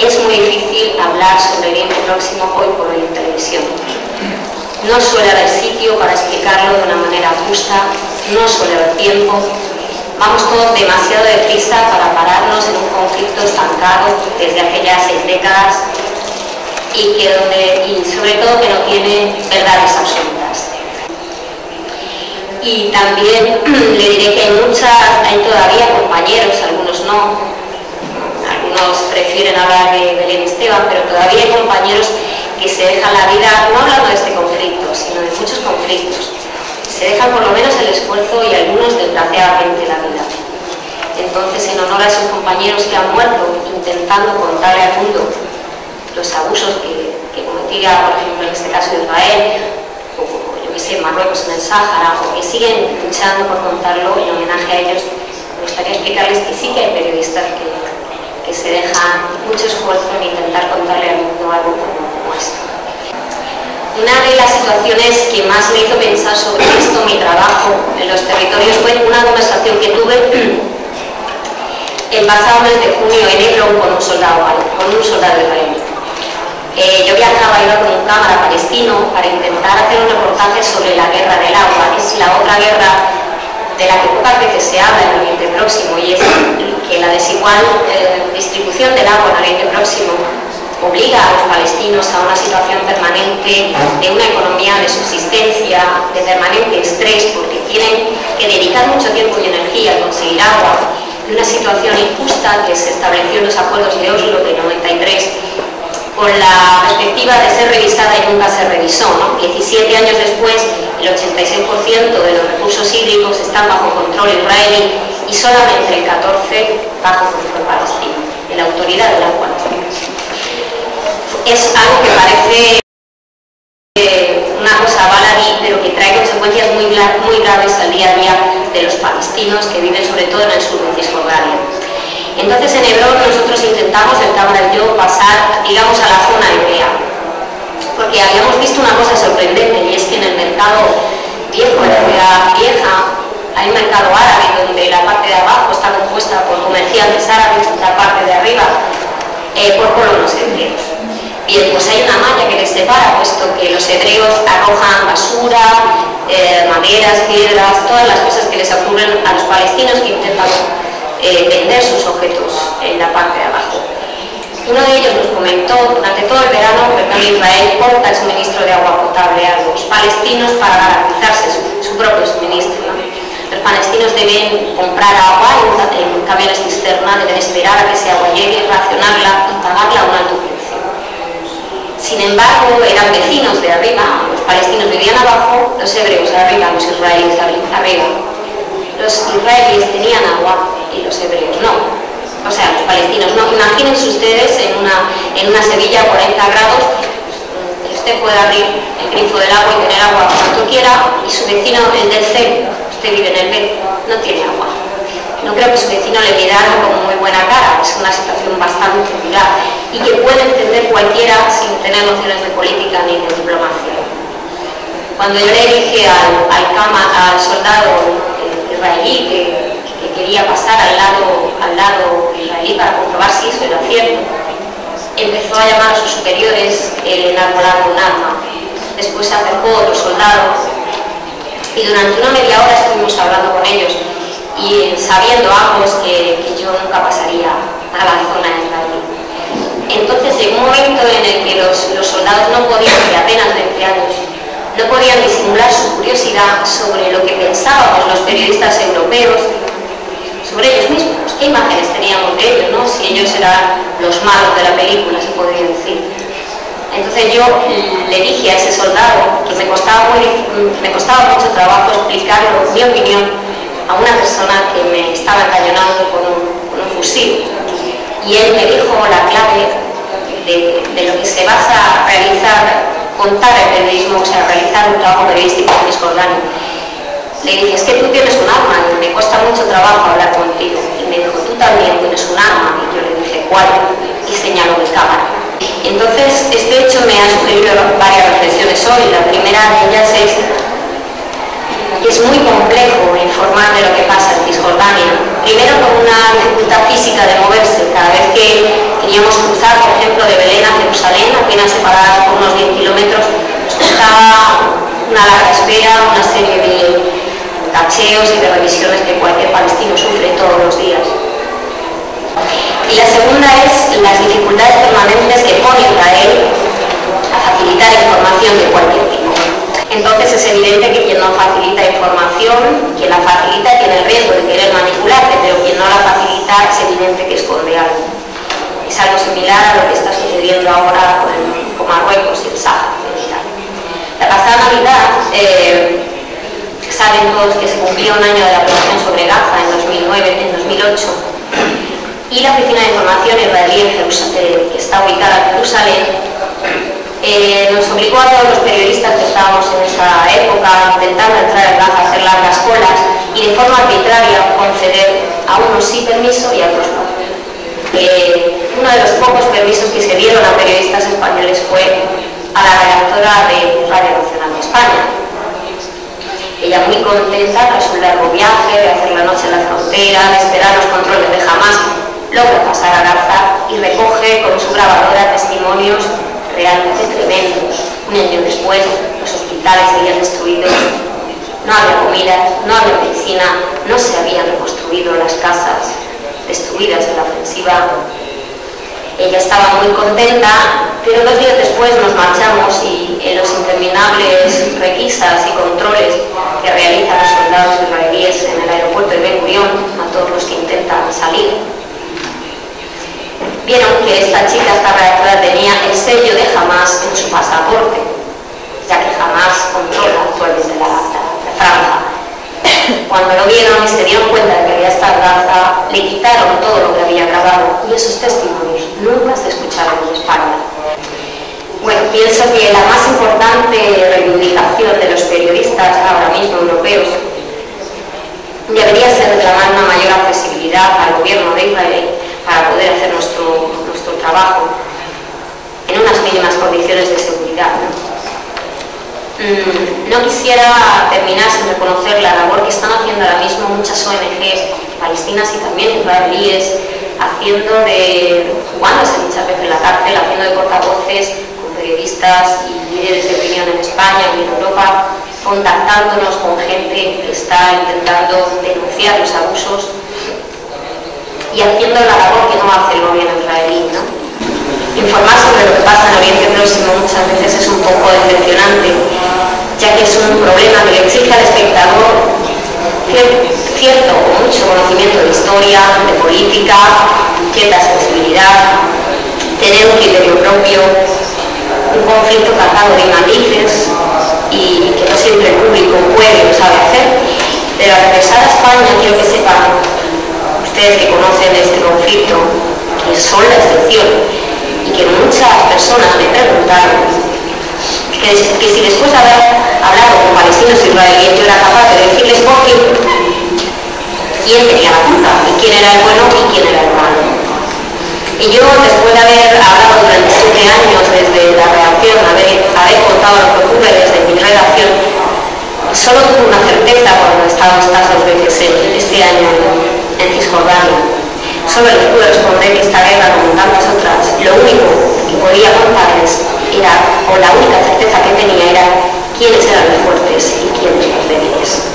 es muy difícil hablar sobre Oriente Próximo hoy por hoy en televisión. No suele haber sitio para explicarlo de una manera justa, no suele haber tiempo. Vamos todos demasiado deprisa para pararnos en un conflicto estancado desde hace ya 6 décadas y sobre todo que no tiene verdades absolutas. Y también le diré que hay todavía compañeros, algunos no, algunos prefieren hablar de Belén Esteban, pero todavía hay compañeros que se dejan la vida, no hablando de este conflicto, sino de muchos conflictos. Se dejan por lo menos el esfuerzo y algunos desgraciadamente la vida. Entonces, en honor a esos compañeros que han muerto intentando contarle al mundo los abusos que cometía, por ejemplo, en este caso Israel, o yo que sé, Marruecos en el Sáhara, o que siguen luchando por contarlo, en homenaje a ellos, me gustaría explicarles que sí que hay periodistas que se dejan mucho esfuerzo en intentar contarle al mundo algo como esto. Una de las situaciones que más me hizo pensar sobre esto, mi trabajo en los territorios, fue una conversación que tuve el pasado mes de junio en Hebrón con un soldado israelí. Yo iba con un cámara palestino para intentar hacer un reportaje sobre la guerra del agua. Es la otra guerra de la que pocas veces se habla en el Oriente Próximo, y es que la desigual distribución del agua en el Oriente Próximo obliga a los palestinos a una situación permanente de una economía de subsistencia, de permanente estrés, porque tienen que dedicar mucho tiempo y energía a conseguir agua, y una situación injusta que se estableció en los acuerdos de Oslo de 93, con la perspectiva de ser revisada y nunca se revisó, ¿no? 17 años después, el 86% de los recursos hídricos están bajo control israelí y solamente el 14% bajo control palestino, de la autoridad del agua. Es algo que parece una cosa baladí, pero que trae consecuencias muy graves al día a día de los palestinos que viven sobre todo en el sur de Cisjordania. Entonces en Hebrón nosotros intentamos, el cámara y yo, pasar, digamos, a la zona europea, porque habíamos visto una cosa sorprendente, y es que en el mercado viejo, en la ciudad vieja, hay un mercado árabe donde la parte de abajo está compuesta por comerciantes árabes y la parte de arriba por colonos hebreos. Bien, pues hay una malla que les separa, puesto que los hebreos arrojan basura, maderas, piedras, todas las cosas que les ocurren a los palestinos que intentan vender sus objetos en la parte de abajo. Uno de ellos nos comentó: durante todo el verano, Israel corta el suministro de agua potable a los palestinos para garantizarse su propio suministro, ¿no? Los palestinos deben comprar agua en camiones cisterna, deben esperar a que ese agua llegue, racionarla y pagarla a un alto precio. Sin embargo, eran vecinos de arriba, los palestinos vivían abajo, los hebreos arriba, los israelíes arriba. Los israelíes tenían agua y los hebreos no, o sea, los palestinos no. Imagínense ustedes en una Sevilla a 40 grados, que usted pueda abrir el grifo del agua y tener agua cuanto quiera, y su vecino, el del C, usted vive en el B, no tiene agua. No creo que su vecino le mirara con muy buena cara, es una situación bastante dura y que puede entender cualquiera sin tener nociones de política ni de diplomacia. Cuando yo le dije al soldado israelí que quería pasar al lado israelí para comprobar si eso era cierto, empezó a llamar a sus superiores enarbolando un arma. Después se acercó otro soldado y durante una media hora estuvimos hablando con ellos, y sabiendo ambos que yo nunca pasaría a la zona israelí. Entonces llegó un momento en el que los soldados no podían, de apenas 20 años, no podían disimular su curiosidad sobre lo que pensábamos los periodistas europeos sobre ellos mismos. ¿Qué imágenes teníamos de ellos, no? Si ellos eran los malos de la película, se podría decir. Entonces yo le dije a ese soldado que me costaba mucho trabajo explicar mi opinión a una persona que me estaba encañonando con un fusil. Y él me dijo la clave de lo que se basa a realizar, contar el periodismo, o sea, realizar un trabajo periodístico en Cisjordania. Le dije: es que tú tienes un arma y me cuesta mucho trabajo hablar contigo. Y me dijo: tú también tienes un arma. Y yo le dije: ¿cuál? Y señaló mi cámara. Entonces, este hecho me ha sugerido varias reflexiones hoy. La primera de ellas es es muy complejo informar de lo que pasa en Cisjordania. Primero por una dificultad física de moverse. Cada vez que queríamos cruzar, por ejemplo, de Belén a Jerusalén, apenas separadas por unos 10 kilómetros, nos costaba una larga espera, una serie de cacheos y de revisiones que cualquier palestino sufre todos los días. Y la segunda es las dificultades permanentes que pone Israel a facilitar información de cualquier tipo. Entonces es evidente que quien no facilita información, quien la facilita tiene el riesgo de querer manipularte, pero quien no la facilita es evidente que esconde algo. Es algo similar a lo que está sucediendo ahora con Marruecos y el Sáhara. La pasada Navidad, saben todos que se cumplía un año de la operación sobre Gaza en 2008, y la Oficina de Información israelí que está ubicada en Jerusalén nos obligó a todos los periodistas que estábamos en esa época intentando entrar en Gaza a hacer largas colas y de forma arbitraria conceder a unos sí permiso y a otros no. Uno de los pocos permisos que se dieron a periodistas españoles fue a la redactora de Radio Nacional de España. Ella muy contenta tras un largo viaje, de hacer la noche en la frontera, de esperar los controles de Hamas, logra pasar a Gaza y recoge con su grabadora testimonios realmente tremendos. Un año después, los hospitales seguían destruidos, no había comida, no había medicina, no se habían reconstruido las casas destruidas en la ofensiva. Ella estaba muy contenta, pero 2 días después nos marchamos y en los interminables requisas y controles que realizan los soldados israelíes en el aeropuerto de Ben Gurión a todos los que intentan salir, vieron que esta chica, esta redactora, tenía el sello de Hamas en su pasaporte, ya que Hamas controla actualmente la franja. Cuando lo vieron y se dieron cuenta de que había estado en Gaza, le quitaron todo lo que había grabado y esos testimonios nunca se escucharon en España. Bueno, pienso que la más importante reivindicación de los periodistas ahora mismo europeos debería ser reclamar una mayor accesibilidad al gobierno de Israel para poder hacer nuestro trabajo en unas mínimas condiciones de seguridad, ¿no? No quisiera terminar sin reconocer la labor que están haciendo ahora mismo muchas ONGs palestinas y también israelíes, jugándose muchas veces en la cárcel, haciendo de portavoces con periodistas y líderes de opinión en España y en Europa, contactándonos con gente que está intentando denunciar los abusos y haciendo la labor que no hace el gobierno israelí, ¿no? Informar sobre lo que pasa en Oriente Próximo muchas veces es un poco decepcionante, ya que es un problema que le exige al espectador cierto o mucho conocimiento de historia, de política, cierta sensibilidad, tener un criterio propio, un conflicto cargado de matices y que no siempre el público puede o sabe hacer. Pero al regresar a España quiero que sepan ustedes que conocen este conflicto que son la excepción y que muchas personas me preguntaron que si después de haber hablado con palestinos e israelíes yo era capaz de decirles por quién tenía la culpa y quién era el bueno y quién era el malo. Y yo, después de haber hablado durante 7 años desde la redacción, haber contado lo que ocurre desde mi redacción, solo tuve una certeza cuando estaba estas 2 veces este año en Cisjordania. Solo les pude responder que esta guerra, como tantas otras, lo único que podía contarles era, o la única certeza que tenía era quiénes eran los fuertes y quiénes los débiles.